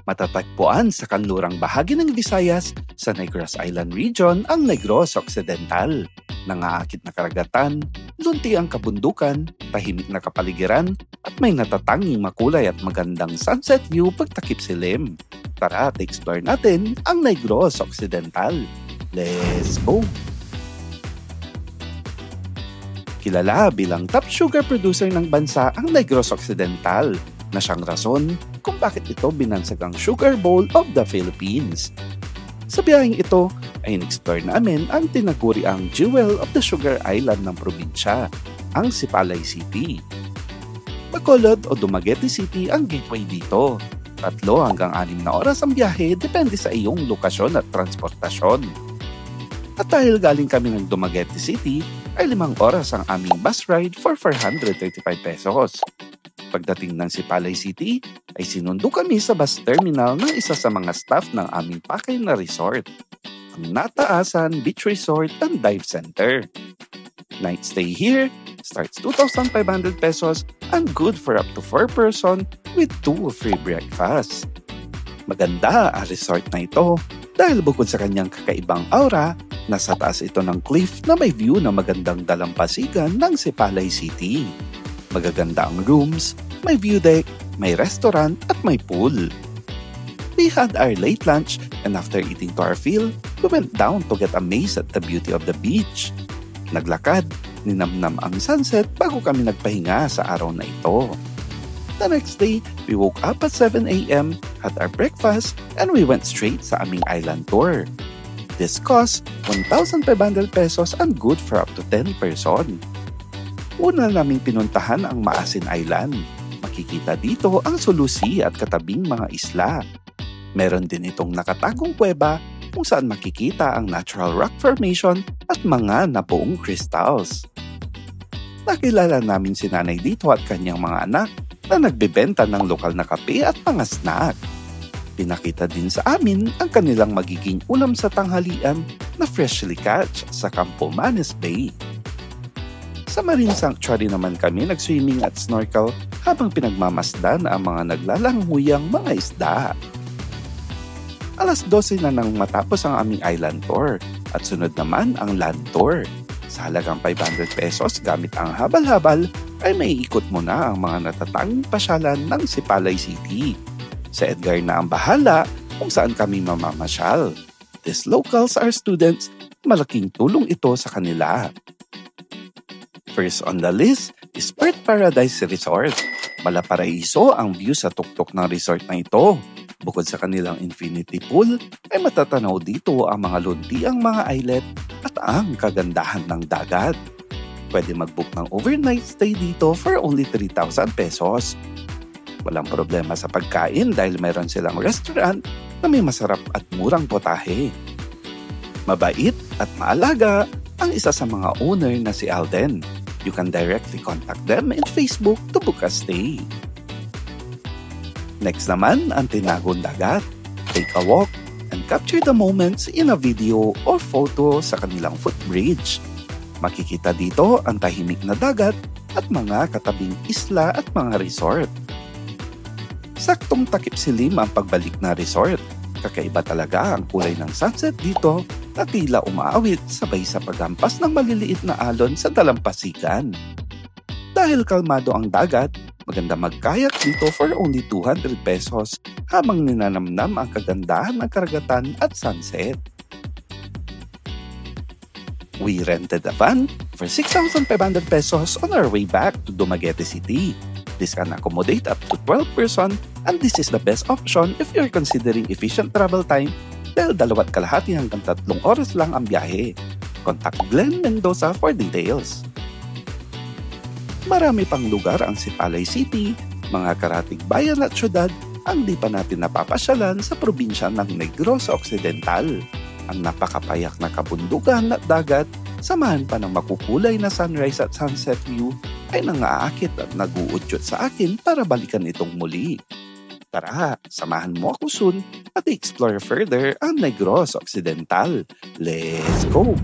Matatagpuan sa kanlurang bahagi ng Visayas sa Negros Island Region ang Negros Occidental. Nangaakit na karagatan, lunti ang kabundukan, tahimik na kapaligiran, at may natatanging makulay at magandang sunset view pagtakip silim. Tara at explore natin ang Negros Occidental. Let's go! Kilala bilang top sugar producer ng bansa ang Negros Occidental, na siyang rason kung bakit ito binansag ang Sugar Bowl of the Philippines. Sa biyaheng ito ay in-explore namin ang tinaguri ang jewel of the Sugar Island ng probinsya, ang Sipalay City. Bacolod o Dumaguete City ang gateway dito. 3 hanggang 6 na oras ang biyahe depende sa iyong lokasyon at transportasyon. At dahil galing kami ng Dumaguete City, ay 5 oras ang aming bus ride for 435 pesos. Pagdating ng Sipalay City, ay sinundo kami sa bus terminal ng isa sa mga staff ng aming pakay na resort, ang Nataasan Beach Resort and Dive Center. Night stay here starts 2,500 pesos and good for up to 4 person with 2 free breakfasts. Maganda ang resort na ito dahil bukod sa kanyang kakaibang aura, nasa taas ito ng cliff na may view na magandang dalampasigan ng Sipalay City. Magaganda ang rooms, may view deck, may restaurant at may pool. We had our late lunch and after eating to our fill, we went down to get amazed at the beauty of the beach. Naglakad, ninamnam ang sunset bago kami nagpahinga sa araw na ito. The next day, we woke up at 7 a.m., had our breakfast, and we went straight sa aming island tour. This cost 1,500 pesos and good for up to 10 person. Una naming pinuntahan ang Maasin Island. Makikita dito ang Sulusi at katabing mga isla. Meron din itong nakatagong kuweba kung saan makikita ang natural rock formation at mga nabuong crystals. Nakilala namin si nanay dito at kanyang mga anak na nagbebenta ng lokal na kape at mga snack. Pinakita din sa amin ang kanilang magiging ulam sa tanghalian na freshly catch sa Campo Manes Bay. Sa Marine Sanctuary naman kami nag-swimming at snorkel habang pinagmamasdan ang mga naglalanghuyang mga isda. Alas 12 na nang matapos ang aming island tour at sunod naman ang land tour. Sa halagang 500 pesos gamit ang habal-habal ay maiikot mo na ang mga natatanging pasyalan ng Sipalay City. Sa Edgar na ang bahala kung saan kami mamamasyal. These locals are students, malaking tulong ito sa kanila. First on the list is Perth Paradise Resort. Malaparaiso ang view sa tuktok ng resort na ito. Bukod sa kanilang infinity pool, ay matatanaw dito ang mga luntiang mga islet at ang kagandahan ng dagat. Pwede mag-book ng overnight stay dito for only 3,000 pesos. Walang problema sa pagkain dahil mayroon silang restaurant na may masarap at murang potahe. Mabait at maalaga ang isa sa mga owner na si Alden. You can directly contact them in Facebook to book a stay. Next naman ang Tinagong Dagat. Take a walk and capture the moments in a video or photo sa kanilang footbridge. Makikita dito ang tahimik na dagat at mga katabing isla at mga resort. Saktong takip silim ang pagbalik na resort. Kakaiba talaga ang kulay ng sunset dito na tila umaawit sabay sa paghampas ng maliliit na alon sa dalampasigan. Dahil kalmado ang dagat, maganda magkayak dito for only 200 pesos habang ninanamnam ang kagandahan ng karagatan at sunset. We rented a van for 6,500 pesos on our way back to Dumaguete City. This can accommodate up to 12 person and this is the best option if you're considering efficient travel time dahil 2.5 hanggang 3 oras lang ang biyahe. Contact Glenn Mendoza for details. Marami pang lugar ang Sipalay City, mga karatig bayan at syudad ang di pa natin napapasyalan sa probinsya ng Negros Occidental. Ang napakapayak na kabundukan at dagat, samahan pa ng makukulay na sunrise at sunset view ay nangaakit at nag-uudyot sa akin para balikan itong muli. Tara, samahan mo ako soon at explore further ang Negros Occidental. Let's go!